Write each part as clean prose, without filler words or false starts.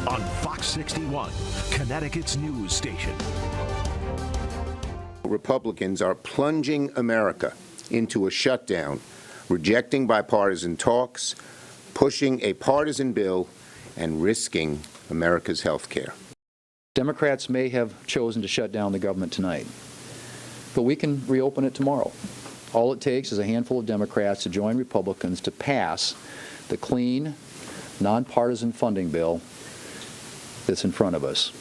on Fox 61, Connecticut's news station. Republicans are plunging America into a shutdown, rejecting bipartisan talks, pushing a partisan bill, and risking America's health care. Democrats may have chosen to shut down the government tonight, but we can reopen it tomorrow. All it takes is a handful of Democrats to join Republicans to pass the clean, nonpartisan funding bill that's in front of us.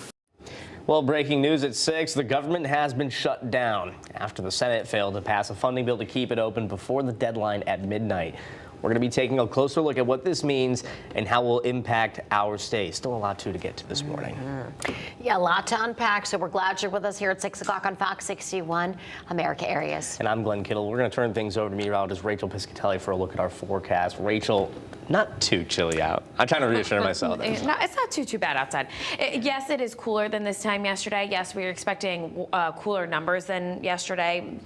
Well, breaking news at 6, the government has been shut down after the Senate failed to pass a funding bill to keep it open before the deadline at midnight. We're going to be taking a closer look at what this means and how it will impact our state. Still a lot to get to this morning. Yeah, a lot to unpack, so we're glad you're with us here at 6 o'clock on Fox 61, America Areas. And I'm Glenn Kittle. We're going to turn things over to meteorologist Rachel Piscatelli for a look at our forecast. Rachel, not too chilly out. I'm trying to reassure myself. No, it's not too bad outside. Yes, it is cooler than this time yesterday. Yes, we were expecting cooler numbers than yesterday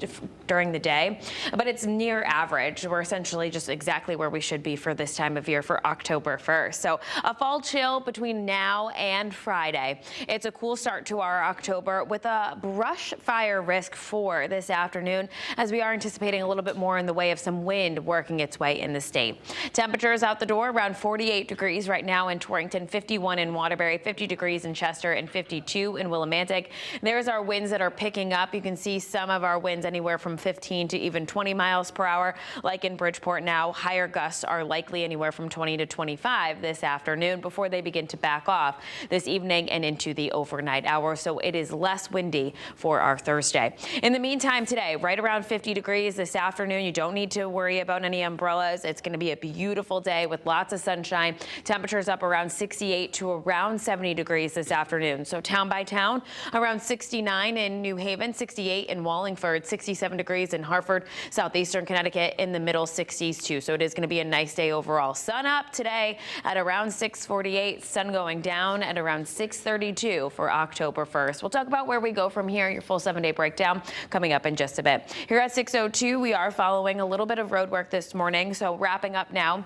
during the day, but it's near average. We're essentially just exactly where we should be for this time of year for October 1st. So a fall chill between now and Friday. It's a cool start to our October with a brush fire risk for this afternoon, as we are anticipating a little bit more in the way of some wind working its way in the state. Temperatures out the door around 48 degrees right now in Torrington, 51 in Waterbury, 50 degrees in Chester, and 52 in Willimantic. There's our winds that are picking up. You can see some of our winds anywhere from 15 to even 20 miles per hour, like in Bridgeport now. Higher gusts are likely anywhere from 20 to 25 this afternoon before they begin to back off this evening and into the overnight hours. So it is less windy for our Thursday. In the meantime, today, right around 50 degrees this afternoon. You don't need to worry about any umbrellas. It's going to be a beautiful day with lots of sunshine. Temperatures up around 68 to around 70 degrees this afternoon. So town by town, around 69 in New Haven, 68 in Wallingford, 67 degrees in Hartford, southeastern Connecticut in the middle 60s too. So it is going to be a nice day overall. Sun up today at around 6:48, sun going down at around 6:32 for October 1st. We'll talk about where we go from here. Your full 7-day breakdown coming up in just a bit. Here at 6:02, we are following a little bit of road work this morning. So wrapping up now.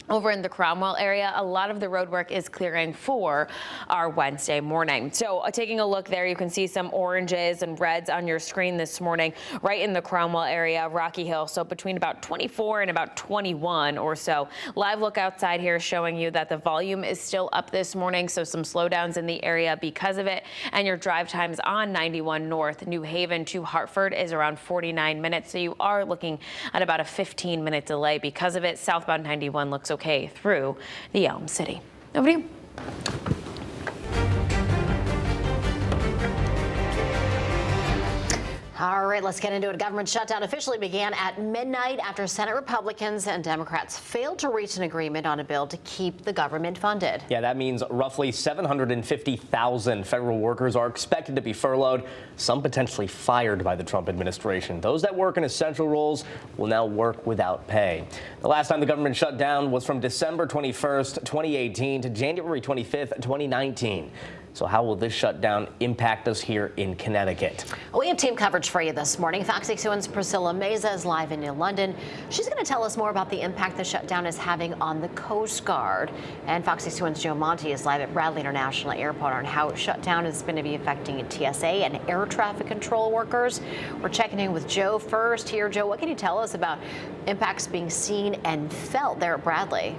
Over in the Cromwell area, a lot of the road work is clearing for our Wednesday morning. So taking a look there, you can see some oranges and reds on your screen this morning, right in the Cromwell area, Rocky Hill. So between about 24 and about 21 or so. Live look outside here showing you that the volume is still up this morning. So some slowdowns in the area because of it. And your drive times on 91 North New Haven to Hartford is around 49 minutes. So you are looking at about a 15-minute delay because of it. Southbound 91 looks okay through the Elm City. Over to you. All right, let's get into it. Government shutdown officially began at midnight after Senate Republicans and Democrats failed to reach an agreement on a bill to keep the government funded. Yeah, that means roughly 750,000 federal workers are expected to be furloughed, some potentially fired by the Trump administration. Those that work in essential roles will now work without pay. The last time the government shut down was from December 21st, 2018 to January 25th, 2019. So how will this shutdown impact us here in Connecticut? We have team coverage for you this morning. Fox 61's Priscilla Meza is live in New London. She's going to tell us more about the impact the shutdown is having on the Coast Guard. And Fox 61's Joe Monty is live at Bradley International Airport on how shutdown is going to be affecting TSA and air traffic control workers. We're checking in with Joe first here. Joe, what can you tell us about impacts being seen and felt there at Bradley?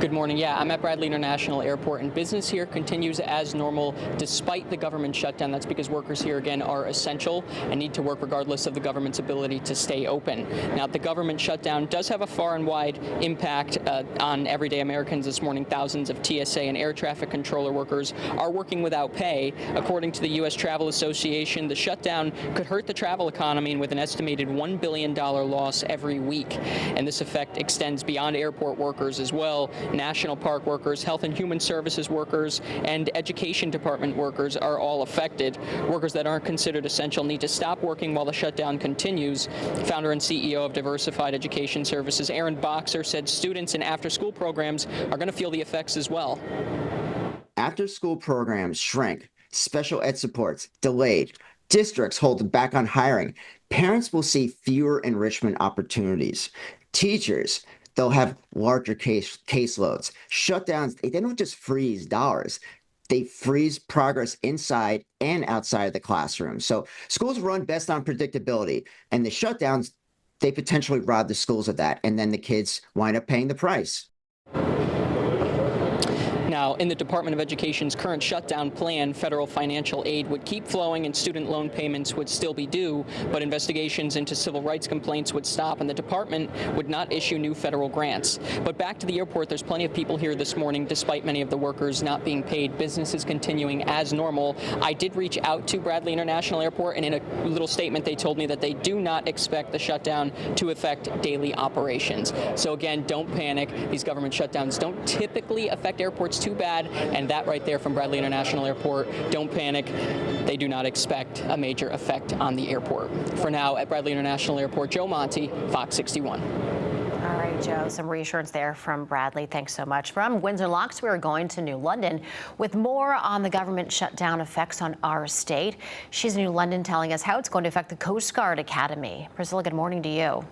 Good morning. Yeah, I'm at Bradley International Airport, and business here continues as normal despite the government shutdown. That's because workers here, again, are essential and need to work regardless of the government's ability to stay open. Now, the government shutdown does have a far and wide impact on everyday Americans this morning. Thousands of TSA and air traffic controller workers are working without pay. According to the U.S. Travel Association, the shutdown could hurt the travel economy and with an estimated $1 billion loss every week. And this effect extends beyond airport workers as well. National park workers, health and human services workers, and education department workers are all affected. Workers that aren't considered essential need to stop working while the shutdown continues. Founder and CEO of Diversified Education Services, Aaron Boxer, said students and after-school programs are going to feel the effects as well. After-school programs shrink, special ed supports delayed, districts hold back on hiring. Parents will see fewer enrichment opportunities. Teachers they'll have larger caseloads. Shutdowns, they don't just freeze dollars. They freeze progress inside and outside of the classroom. So schools run best on predictability, and the shutdowns, they potentially rob the schools of that, and then the kids wind up paying the price. Now, in the Department of Education's current shutdown plan, federal financial aid would keep flowing and student loan payments would still be due, but investigations into civil rights complaints would stop and the department would not issue new federal grants. But back to the airport, there's plenty of people here this morning, despite many of the workers not being paid. Business is continuing as normal. I did reach out to Bradley International Airport, and in a little statement, they told me that they do not expect the shutdown to affect daily operations. So again, don't panic. These government shutdowns don't typically affect airports too bad, and that right there from Bradley International Airport, don't panic. They do not expect a major effect on the airport. For now, at Bradley International Airport, Joe Monti, Fox 61. All right, Joe, some reassurance there from Bradley. Thanks so much. From Windsor Locks, we are going to New London with more on the government shutdown effects on our state. She's in New London telling us how it's going to affect the Coast Guard Academy. Priscilla, good morning to you.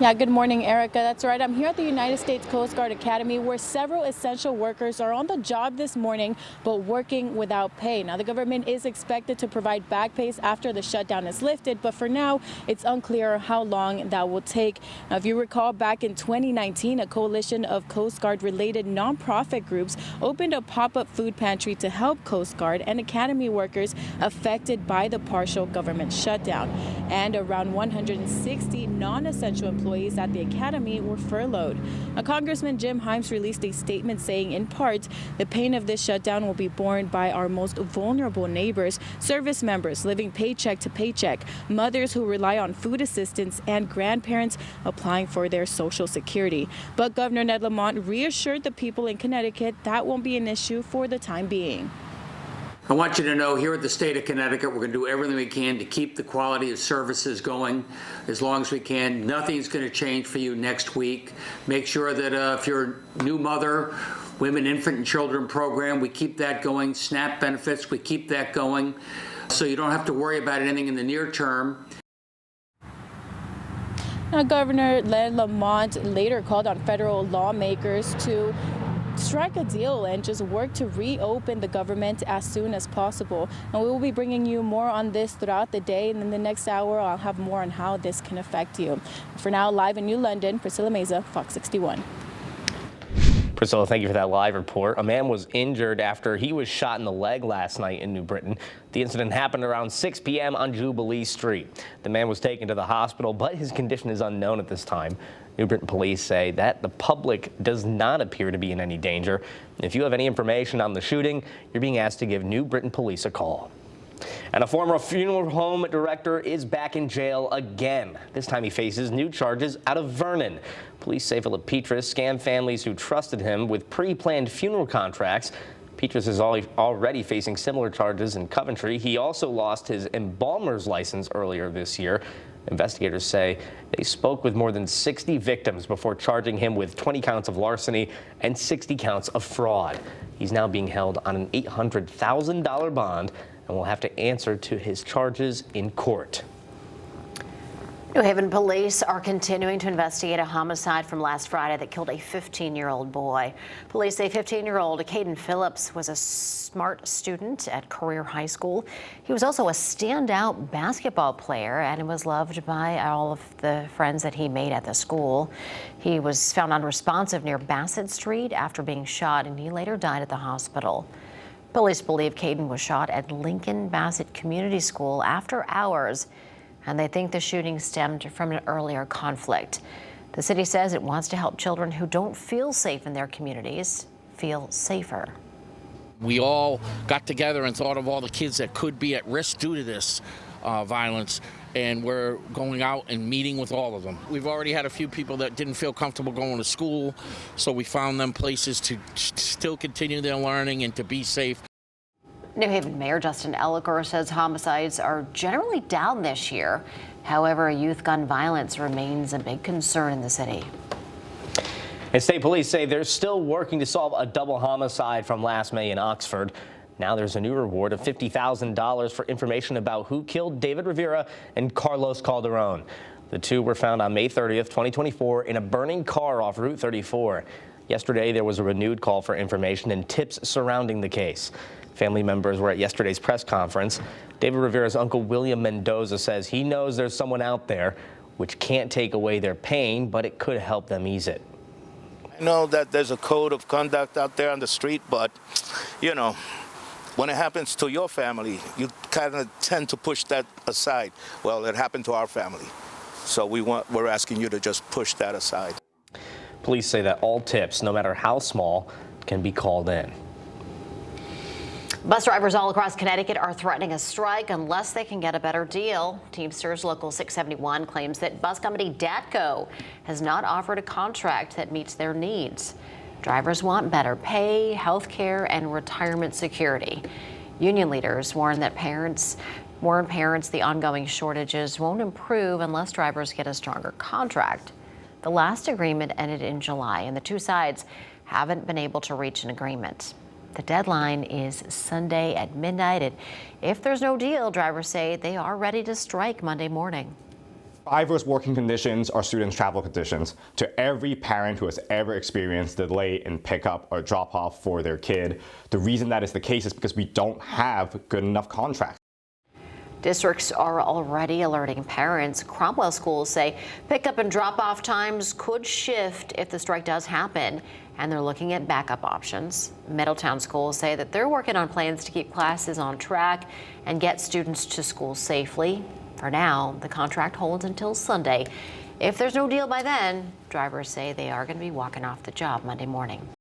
Yeah, good morning, Erica. That's right. I'm here at the United States Coast Guard Academy, where several essential workers are on the job this morning, but working without pay. Now, the government is expected to provide back pays after the shutdown is lifted, but for now, it's unclear how long that will take. Now, if you recall, back in 2019, a coalition of Coast Guard-related nonprofit groups opened a pop-up food pantry to help Coast Guard and Academy workers affected by the partial government shutdown. And around 160 non-essential employees at the Academy were furloughed. Now, Congressman Jim Himes released a statement saying, in part, the pain of this shutdown will be borne by our most vulnerable neighbors, service members living paycheck to paycheck, mothers who rely on food assistance, and grandparents applying for their Social Security. But Governor Ned Lamont reassured the people in Connecticut that won't be an issue for the time being. I want you to know here at the state of Connecticut, we're going to do everything we can to keep the quality of services going as long as we can. Nothing's going to change for you next week. Make sure that if you're a new mother, Women, Infant, and Children program, we keep that going. SNAP benefits, we keep that going. So you don't have to worry about anything in the near term. Now, Governor Ned Lamont later called on federal lawmakers to strike a deal and just work to reopen the government as soon as possible. And we will be bringing you more on this throughout the day, and in the next hour I'll have more on how this can affect you. For now, live in New London, Priscilla Meza, Fox 61. Priscilla, thank you for that live report. A man was injured after he was shot in the leg last night in New Britain. The incident happened around 6 p.m. on Jubilee Street. The man was taken to the hospital, but his condition is unknown at this time. New Britain police say that the public does not appear to be in any danger. If you have any information on the shooting, you're being asked to give New Britain police a call. And a former funeral home director is back in jail again. This time he faces new charges out of Vernon. Police say Philip Petrus scammed families who trusted him with pre-planned funeral contracts. Petrus is already facing similar charges in Coventry. He also lost his embalmer's license earlier this year. Investigators say they spoke with more than 60 victims before charging him with 20 counts of larceny and 60 counts of fraud. He's now being held on an $800,000 bond and will have to answer to his charges in court. New Haven police are continuing to investigate a homicide from last Friday that killed a 15-year-old boy. Police say 15-year-old Caden Phillips was a smart student at Career High School. He was also a standout basketball player and was loved by all of the friends that he made at the school. He was found unresponsive near Bassett Street after being shot, and he later died at the hospital. Police believe Caden was shot at Lincoln Bassett Community School after hours, and they think the shooting stemmed from an earlier conflict. The city says it wants to help children who don't feel safe in their communities feel safer. We all got together and thought of all the kids that could be at risk due to this violence, and we're going out and meeting with all of them. We've already had a few people that didn't feel comfortable going to school, so we found them places to still continue their learning and to be safe. New Haven Mayor Justin Elliker says homicides are generally down this year. However, youth gun violence remains a big concern in the city. And state police say they're still working to solve a double homicide from last May in Oxford. Now there's a new reward of $50,000 for information about who killed David Rivera and Carlos Calderon. The two were found on May 30th, 2024 in a burning car off Route 34. Yesterday, there was a renewed call for information and tips surrounding the case. Family members were at yesterday's press conference. David Rivera's uncle William Mendoza says he knows there's someone out there which can't take away their pain, but it could help them ease it. I know that there's a code of conduct out there on the street, but, you know, when it happens to your family, you kind of tend to push that aside. Well, it happened to our family, so we're asking you to just push that aside. Police say that all tips, no matter how small, can be called in. Bus drivers all across Connecticut are threatening a strike unless they can get a better deal. Teamsters Local 671 claims that bus company DATCO has not offered a contract that meets their needs. Drivers want better pay, health care, and retirement security. Union leaders warn parents the ongoing shortages won't improve unless drivers get a stronger contract. The last agreement ended in July, and the two sides haven't been able to reach an agreement. The deadline is Sunday at midnight, and if there's no deal, drivers say they are ready to strike Monday morning. Drivers' working conditions are students' travel conditions. To every parent who has ever experienced delay in pickup or drop-off for their kid, the reason that is the case is because we don't have good enough contracts. Districts are already alerting parents. Cromwell schools say pickup and drop-off times could shift if the strike does happen, and they're looking at backup options. Middletown schools say that they're working on plans to keep classes on track and get students to school safely. For now, the contract holds until Sunday. If there's no deal by then, drivers say they are going to be walking off the job Monday morning.